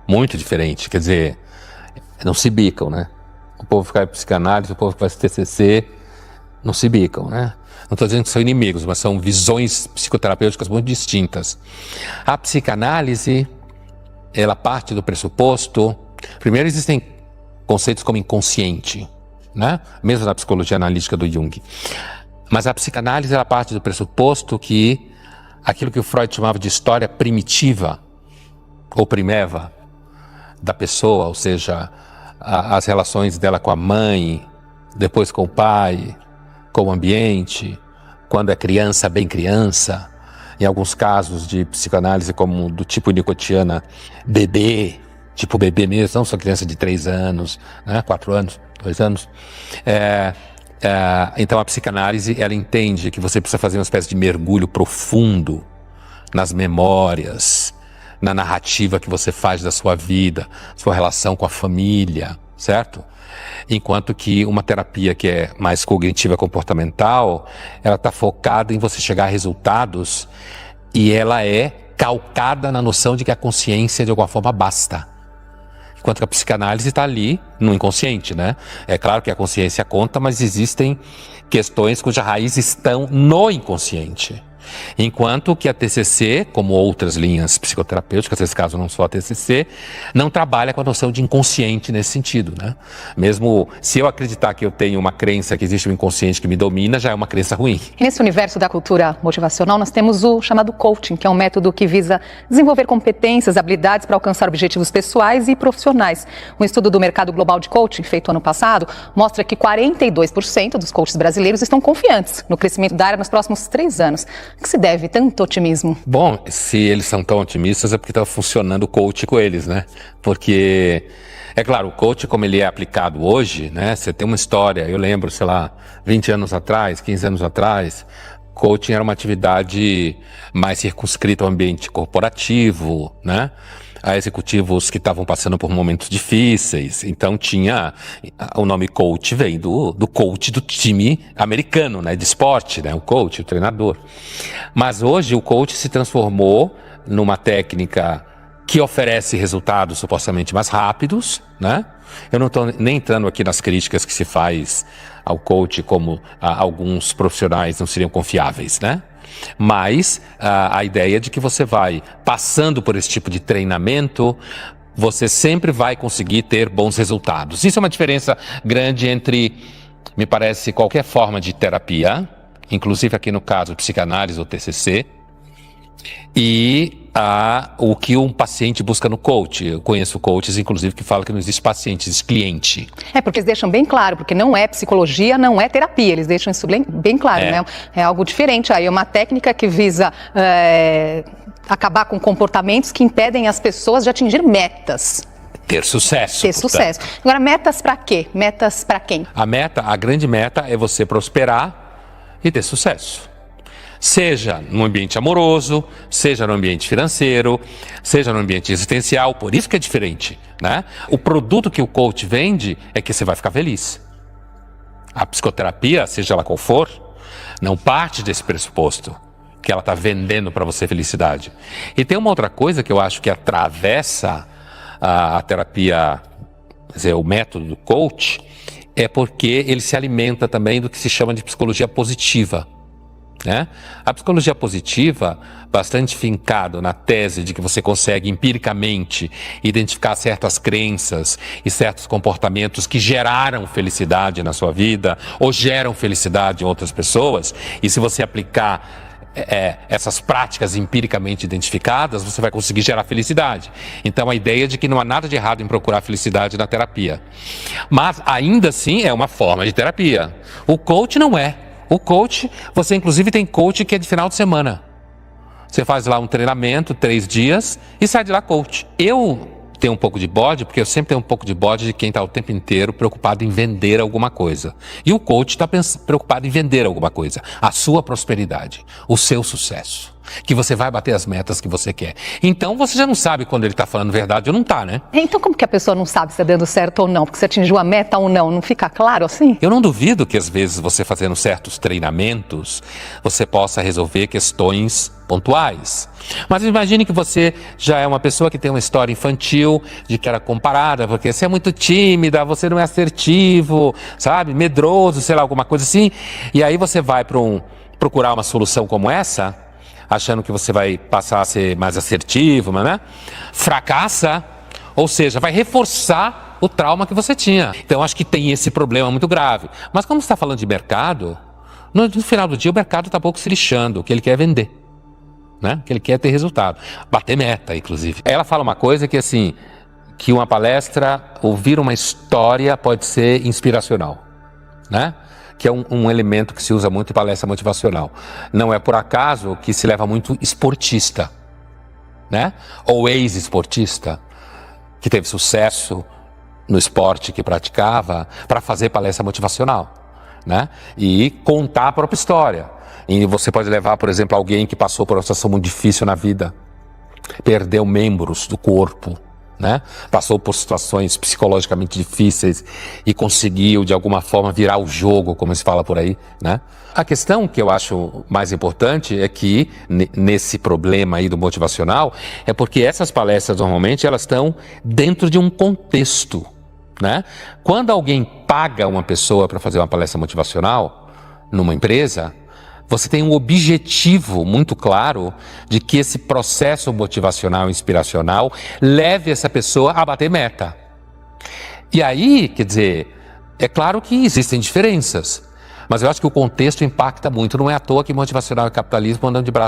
Muito diferente, quer dizer, não se bicam, né? O povo que faz psicanálise, o povo que faz TCC, não se bicam, né? Não estou dizendo que são inimigos, mas são visões psicoterapêuticas muito distintas. A psicanálise, ela parte do pressuposto... Primeiro, existem conceitos como inconsciente, né? Mesmo na psicologia analítica do Jung. Mas a psicanálise, ela parte do pressuposto que aquilo que o Freud chamava de história primitiva, ou primeva, da pessoa, ou seja, as relações dela com a mãe, depois com o pai, com o ambiente, quando é criança, bem criança, em alguns casos de psicanálise como do tipo nicotiana, bebê, tipo bebê mesmo, não só criança de 3 anos, né, 4 anos, 2 anos. Então a psicanálise, ela entende que você precisa fazer uma espécie de mergulho profundo nas memórias, na narrativa que você faz da sua vida, sua relação com a família, certo? Enquanto que uma terapia que é mais cognitiva comportamental, ela está focada em você chegar a resultados e ela é calcada na noção de que a consciência de alguma forma basta. Enquanto que a psicanálise está ali no inconsciente, né? É claro que a consciência conta, mas existem questões cuja raiz estão no inconsciente. Enquanto que a TCC, como outras linhas psicoterapêuticas, nesse caso não só a TCC, não trabalha com a noção de inconsciente nesse sentido, né? Mesmo se eu acreditar que eu tenho uma crença que existe um inconsciente que me domina, já é uma crença ruim. Nesse universo da cultura motivacional, nós temos o chamado coaching, que é um método que visa desenvolver competências, habilidades para alcançar objetivos pessoais e profissionais. Um estudo do mercado global de coaching, feito ano passado, mostra que 42% dos coaches brasileiros estão confiantes no crescimento da área nos próximos 3 anos. A que se deve tanto otimismo? Bom, se eles são tão otimistas é porque está funcionando o coach com eles, né? Porque, é claro, o coach como ele é aplicado hoje, né? Você tem uma história, eu lembro, sei lá, 20 anos atrás, 15 anos atrás, coaching era uma atividade mais circunscrita ao ambiente corporativo, né? A executivos que estavam passando por momentos difíceis, então tinha, o nome coach vem do coach do time americano, né, de esporte, né, o coach, o treinador. Mas hoje o coach se transformou numa técnica que oferece resultados supostamente mais rápidos, né? Eu não estou nem entrando aqui nas críticas que se faz ao coach como alguns profissionais não seriam confiáveis, né? Mas a ideia de que você vai passando por esse tipo de treinamento, você sempre vai conseguir ter bons resultados. Isso é uma diferença grande entre, me parece, qualquer forma de terapia, inclusive aqui no caso psicanálise ou TCC, e o que um paciente busca no coach. Eu conheço coaches, inclusive, que falam que não existe paciente, existe cliente. Porque eles deixam bem claro, porque não é psicologia, não é terapia, eles deixam isso bem claro, né? É algo diferente, aí é uma técnica que visa acabar com comportamentos que impedem as pessoas de atingir metas. Ter sucesso. Ter sucesso. Agora, metas para quê? Metas para quem? A grande meta é você prosperar e ter sucesso. Seja no ambiente amoroso, seja no ambiente financeiro, seja no ambiente existencial, por isso que é diferente, né? O produto que o coach vende é que você vai ficar feliz. A psicoterapia, seja ela qual for, não parte desse pressuposto que ela está vendendo para você felicidade. E tem uma outra coisa que eu acho que atravessa a terapia, quer dizer, o método do coach, é porque ele se alimenta também do que se chama de psicologia positiva. Né? A psicologia positiva, bastante fincado na tese de que você consegue empiricamente identificar certas crenças e certos comportamentos que geraram felicidade na sua vida ou geram felicidade em outras pessoas, e se você aplicar essas práticas empiricamente identificadas, você vai conseguir gerar felicidade. Então a ideia de que não há nada de errado em procurar felicidade na terapia, mas ainda assim é uma forma de terapia. O coach não é. O coach, você inclusive tem coach que é de final de semana. Você faz lá um treinamento, 3 dias, e sai de lá coach. Eu tenho um pouco de bode, porque eu sempre tenho um pouco de bode de quem está o tempo inteiro preocupado em vender alguma coisa. E o coach está preocupado em vender alguma coisa. A sua prosperidade, o seu sucesso. que você vai bater as metas que você quer. Então você já não sabe quando ele está falando verdade ou não está, né? Então como que a pessoa não sabe se está dando certo ou não? Porque você atingiu a meta ou não, não fica claro assim? Eu não duvido que às vezes você fazendo certos treinamentos, você possa resolver questões pontuais. Mas imagine que você já é uma pessoa que tem uma história infantil, de que era comparada, porque você é muito tímida, você não é assertivo, sabe? Medroso, sei lá, alguma coisa assim. E aí você vai procurar uma solução como essa, achando que você vai passar a ser mais assertivo, né? Fracassa, ou seja, vai reforçar o trauma que você tinha. Então, acho que tem esse problema muito grave. Mas como você está falando de mercado, no final do dia o mercado está pouco se lixando, o que ele quer é vender, né? O que ele quer é ter resultado, bater meta, inclusive. Ela fala uma coisa que, assim, que uma palestra, ouvir uma história pode ser inspiracional, né? Que é um elemento que se usa muito em palestra motivacional. Não é por acaso que se leva muito esportista, né? Ou ex-esportista, que teve sucesso no esporte que praticava, para fazer palestra motivacional, né? E contar a própria história. E você pode levar, por exemplo, alguém que passou por uma situação muito difícil na vida, perdeu membros do corpo, né? Passou por situações psicologicamente difíceis e conseguiu de alguma forma virar o jogo, como se fala por aí, né? A questão que eu acho mais importante é que nesse problema aí do motivacional é porque essas palestras normalmente elas estão dentro de um contexto, né? Quando alguém paga uma pessoa para fazer uma palestra motivacional numa empresa, você tem um objetivo muito claro de que esse processo motivacional e inspiracional leve essa pessoa a bater meta. E aí, quer dizer, é claro que existem diferenças, mas eu acho que o contexto impacta muito. Não é à toa que motivacional e capitalismo andam de braço